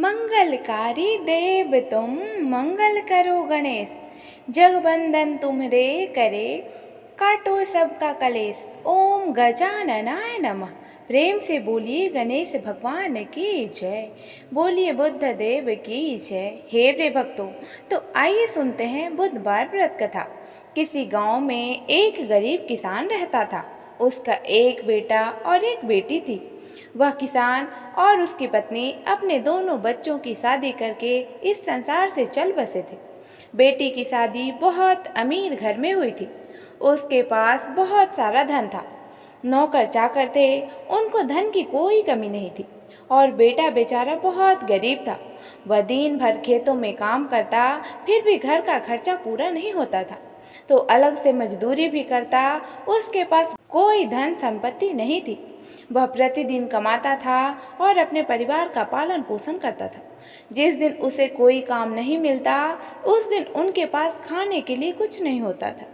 मंगलकारी देव तुम मंगल करो गणेश, जगबंदन तुम्हरे करे, काटो सबका कलेश। ओम गजाननाय नमः। प्रेम से बोलिए गणेश भगवान की जय, बोलिए बुद्ध देव की जय। हे प्रिय भक्तों, तो आइए सुनते हैं बुधवार व्रत कथा। किसी गांव में एक गरीब किसान रहता था। उसका एक बेटा और एक बेटी थी। वह किसान और उसकी पत्नी अपने दोनों बच्चों की शादी करके इस संसार से चल बसे थे। बेटी की शादी बहुत अमीर घर में हुई थी। उसके पास बहुत सारा धन था। नौकर चाकर थे, उनको धन की कोई कमी नहीं थी। और बेटा बेचारा बहुत गरीब था। वह दिन भर खेतों में काम करता, फिर भी घर का खर्चा पूरा नहीं होता था, तो अलग से मजदूरी भी करता। उसके पास कोई धन संपत्ति नहीं थी। वह प्रतिदिन कमाता था और अपने परिवार का पालन पोषण करता था। जिस दिन उसे कोई काम नहीं मिलता, उस दिन उनके पास खाने के लिए कुछ नहीं होता था।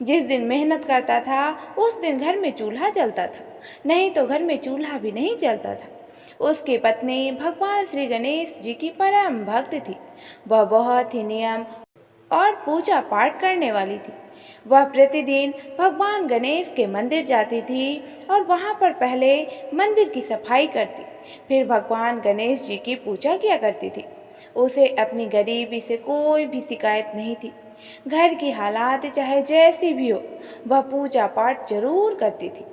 जिस दिन मेहनत करता था, उस दिन घर में चूल्हा जलता था, नहीं तो घर में चूल्हा भी नहीं जलता था। उसकी पत्नी भगवान श्री गणेश जी की परम भक्त थी। वह बहुत ही नियम और पूजा पाठ करने वाली थी। वह प्रतिदिन भगवान गणेश के मंदिर जाती थी और वहाँ पर पहले मंदिर की सफाई करती, फिर भगवान गणेश जी की पूजा किया करती थी। उसे अपनी गरीबी से कोई भी शिकायत नहीं थी। घर की हालात चाहे जैसी भी हो, वह पूजा पाठ जरूर करती थी।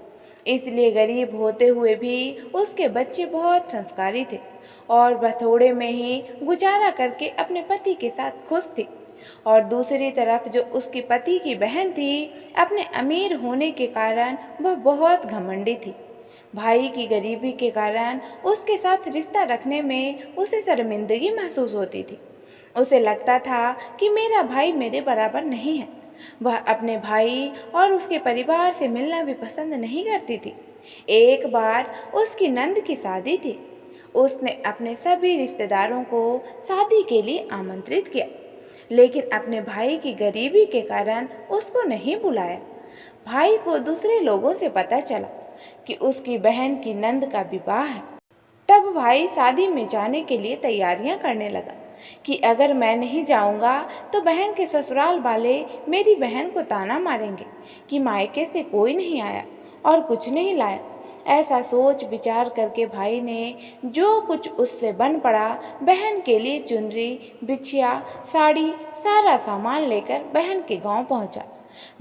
इसलिए गरीब होते हुए भी उसके बच्चे बहुत संस्कारी थे और वह थोड़े में ही गुजारा करके अपने पति के साथ खुश थी। और दूसरी तरफ जो उसकी पति की बहन थी, अपने अमीर होने के कारण वह बहुत घमंडी थी। भाई की गरीबी के कारण उसके साथ रिश्ता रखने में उसे शर्मिंदगी महसूस होती थी। उसे लगता था कि मेरा भाई मेरे बराबर नहीं है। वह अपने भाई और उसके परिवार से मिलना भी पसंद नहीं करती थी। एक बार उसकी नंद की शादी थी। उसने अपने सभी रिश्तेदारों को शादी के लिए आमंत्रित किया, लेकिन अपने भाई की गरीबी के कारण उसको नहीं बुलाया। भाई को दूसरे लोगों से पता चला कि उसकी बहन की नंद का विवाह है। तब भाई शादी में जाने के लिए तैयारियां करने लगा कि अगर मैं नहीं जाऊंगा तो बहन के ससुराल वाले मेरी बहन को ताना मारेंगे कि मायके से कोई नहीं आया और कुछ नहीं लाया। ऐसा सोच विचार करके भाई ने जो कुछ उससे बन पड़ा, बहन के लिए चुनरी, बिछिया, साड़ी, सारा सामान लेकर बहन के गांव पहुंचा।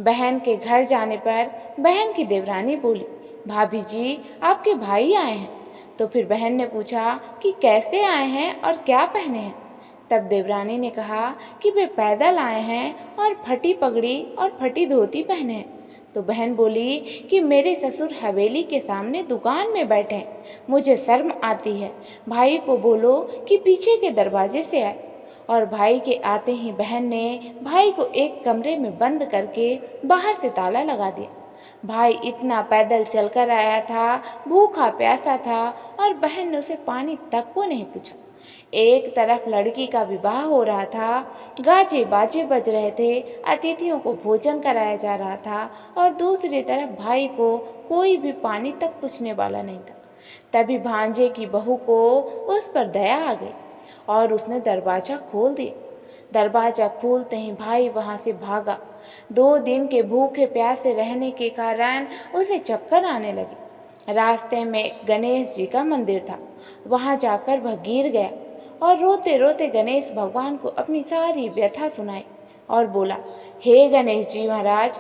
बहन के घर जाने पर बहन की देवरानी बोली, भाभी जी आपके भाई आए हैं। तो फिर बहन ने पूछा कि कैसे आए हैं और क्या पहने हैं। तब देवरानी ने कहा कि वे पैदल आए हैं और फटी पगड़ी और फटी धोती पहने हैं। तो बहन बोली कि मेरे ससुर हवेली के सामने दुकान में बैठे हैं, मुझे शर्म आती है। भाई को बोलो कि पीछे के दरवाजे से आए। और भाई के आते ही बहन ने भाई को एक कमरे में बंद करके बाहर से ताला लगा दिया। भाई इतना पैदल चलकर आया था, भूखा प्यासा था और बहन ने उसे पानी तक को नहीं पूछा। एक तरफ लड़की का विवाह हो रहा था, गाजे बाजे बज रहे थे, अतिथियों को भोजन कराया जा रहा था और दूसरी तरफ भाई को कोई भी पानी तक पूछने वाला नहीं था। तभी भांजे की बहू को उस पर दया आ गई और उसने दरवाज़ा खोल दिया। दरवाज़ा खोलते ही भाई वहाँ से भागा। 2 दिन के भूखे प्यासे रहने के कारण उसे चक्कर आने लगे। रास्ते में गणेश जी का मंदिर था, वहाँ जाकर वह गिर गया और रोते रोते गणेश भगवान को अपनी सारी व्यथा सुनाई और बोला, हे गणेश जी महाराज,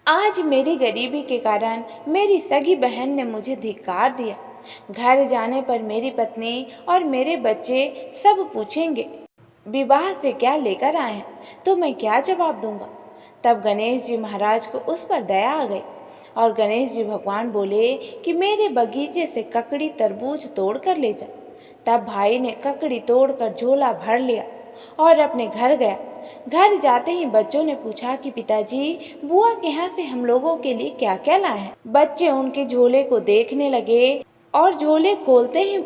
आज मेरी गरीबी के कारण मेरी सगी बहन ने मुझे धिक्कार दिया। घर जाने पर मेरी पत्नी और मेरे बच्चे सब पूछेंगे विवाह से क्या लेकर आए हैं, तो मैं क्या जवाब दूंगा। तब गणेश जी महाराज को उस पर दया आ गई और गणेश जी भगवान बोले कि मेरे बगीचे से ककड़ी तरबूज तोड़ कर ले जा। तब भाई ने ककड़ी तोड़कर झोला भर लिया और अपने घर गया। घर जाते ही बच्चों ने पूछा कि पिताजी, बुआ के यहाँ से हम लोगों के लिए क्या क्या लाए हैं। बच्चे उनके झोले को देखने लगे और झोले खोलते ही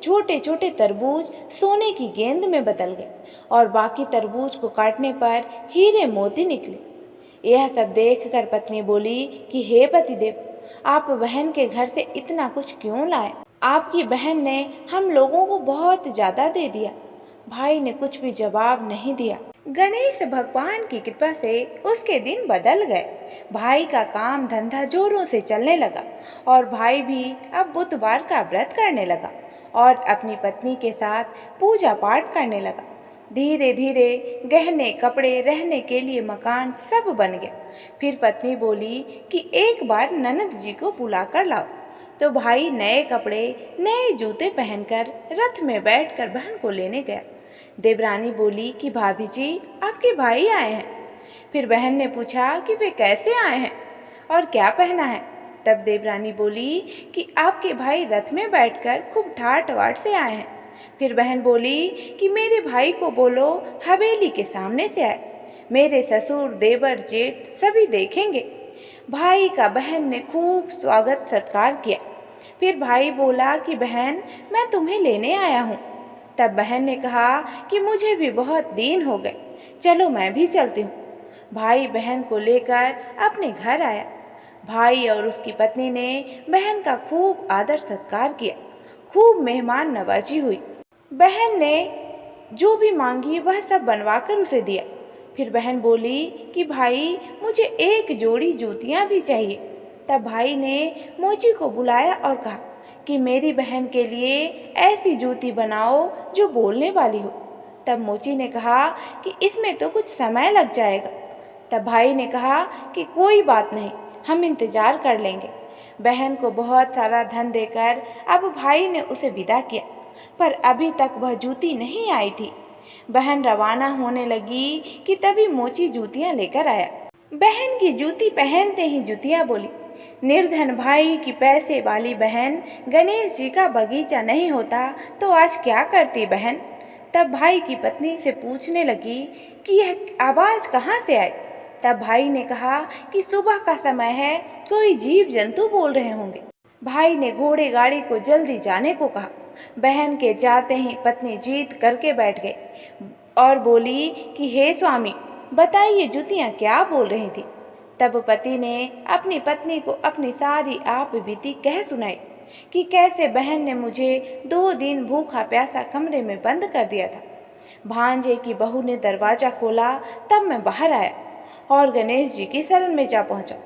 छोटे छोटे तरबूज सोने की गेंद में बदल गए और बाकी तरबूज को काटने पर हीरे मोती निकले। यह सब देखकर पत्नी बोली कि हे पतिदेव, आप बहन के घर से इतना कुछ क्यों लाए? आपकी बहन ने हम लोगों को बहुत ज़्यादा दे दिया। भाई ने कुछ भी जवाब नहीं दिया। गणेश भगवान की कृपा से उसके दिन बदल गए। भाई का काम धंधा जोरों से चलने लगा और भाई भी अब बुधवार का व्रत करने लगा और अपनी पत्नी के साथ पूजा पाठ करने लगा। धीरे धीरे गहने, कपड़े, रहने के लिए मकान सब बन गया। फिर पत्नी बोली कि एक बार ननद जी को बुला कर लाओ। तो भाई नए कपड़े, नए जूते पहनकर रथ में बैठकर बहन को लेने गया। देवरानी बोली कि भाभी जी, आपके भाई आए हैं। फिर बहन ने पूछा कि वे कैसे आए हैं और क्या पहना है। तब देवरानी बोली कि आपके भाई रथ में बैठकर खूब ठाट बाट से आए हैं। फिर बहन बोली कि मेरे भाई को बोलो हवेली के सामने से आए, मेरे ससुर, देवर, जेठ सभी देखेंगे। भाई का बहन ने खूब स्वागत सत्कार किया। फिर भाई बोला कि बहन, मैं तुम्हें लेने आया हूँ। तब बहन ने कहा कि मुझे भी बहुत दिन हो गए, चलो मैं भी चलती हूँ। भाई बहन को लेकर अपने घर आया। भाई और उसकी पत्नी ने बहन का खूब आदर सत्कार किया, खूब मेहमान नवाजी हुई। बहन ने जो भी मांगी वह सब बनवाकर उसे दिया। फिर बहन बोली कि भाई, मुझे एक जोड़ी जूतियाँ भी चाहिए। तब भाई ने मोची को बुलाया और कहा कि मेरी बहन के लिए ऐसी जूती बनाओ जो बोलने वाली हो। तब मोची ने कहा कि इसमें तो कुछ समय लग जाएगा। तब भाई ने कहा कि कोई बात नहीं, हम इंतज़ार कर लेंगे। बहन को बहुत सारा धन देकर अब भाई ने उसे विदा किया, पर अभी तक वह जूती नहीं आई थी। बहन रवाना होने लगी कि तभी मोची जूतियाँ लेकर आया। बहन की जूती पहनते ही जूतियाँ बोली, निर्धन भाई की पैसे वाली बहन, गणेश जी का बगीचा नहीं होता तो आज क्या करती बहन। तब भाई की पत्नी से पूछने लगी कि यह आवाज़ कहाँ से आई। तब भाई ने कहा कि सुबह का समय है, कोई जीव जंतु बोल रहे होंगे। भाई ने घोड़े गाड़ी को जल्दी जाने को कहा। बहन के जाते ही पत्नी जीत करके बैठ गई और बोली कि हे स्वामी, बताइए जूतियाँ क्या बोल रही थी। तब पति ने अपनी पत्नी को अपनी सारी आप बीती कह सुनाई कि कैसे बहन ने मुझे 2 दिन भूखा प्यासा कमरे में बंद कर दिया था। भांजे की बहू ने दरवाज़ा खोला, तब मैं बाहर आया और गणेश जी की शरण में जा पहुंचा।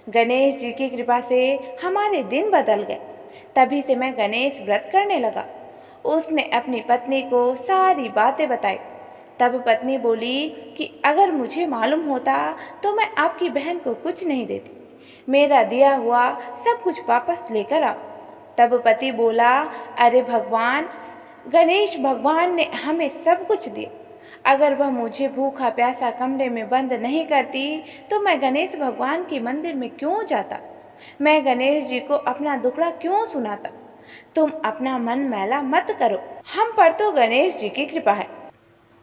गणेश जी की कृपा से हमारे दिन बदल गए। तभी से मैं गणेश व्रत करने लगा। उसने अपनी पत्नी को सारी बातें बताई। तब पत्नी बोली कि अगर मुझे मालूम होता तो मैं आपकी बहन को कुछ नहीं देती, मेरा दिया हुआ सब कुछ वापस लेकर आओ। तब पति बोला, अरे भगवान, गणेश भगवान ने हमें सब कुछ दिया। अगर वह मुझे भूखा प्यासा कमरे में बंद नहीं करती तो मैं गणेश भगवान के मंदिर में क्यों जाता, मैं गणेश जी को अपना दुखड़ा क्यों सुनाता। तुम अपना मन मैला मत करो, हम पर तो गणेश जी की कृपा है,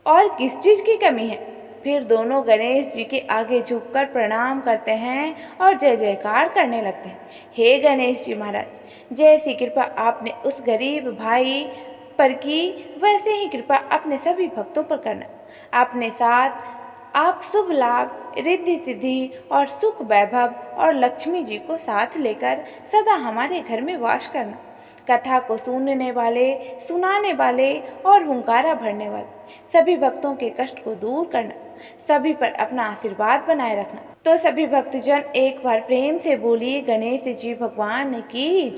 और किस चीज़ की कमी है। फिर दोनों गणेश जी के आगे झुककर प्रणाम करते हैं और जय जयकार करने लगते हैं। हे गणेश जी महाराज, जैसी कृपा आपने उस गरीब भाई पर की, वैसे ही कृपा अपने सभी भक्तों पर करना। अपने साथ आप शुभ लाभ, रिद्धि सिद्धि और सुख वैभव और लक्ष्मी जी को साथ लेकर सदा हमारे घर में वास करना। कथा को सुनने वाले, सुनाने वाले और हुंकारा भरने वाले सभी भक्तों के कष्ट को दूर करना, सभी पर अपना आशीर्वाद बनाए रखना। तो सभी भक्तजन एक बार प्रेम से बोलिए, गणेश जी भगवान की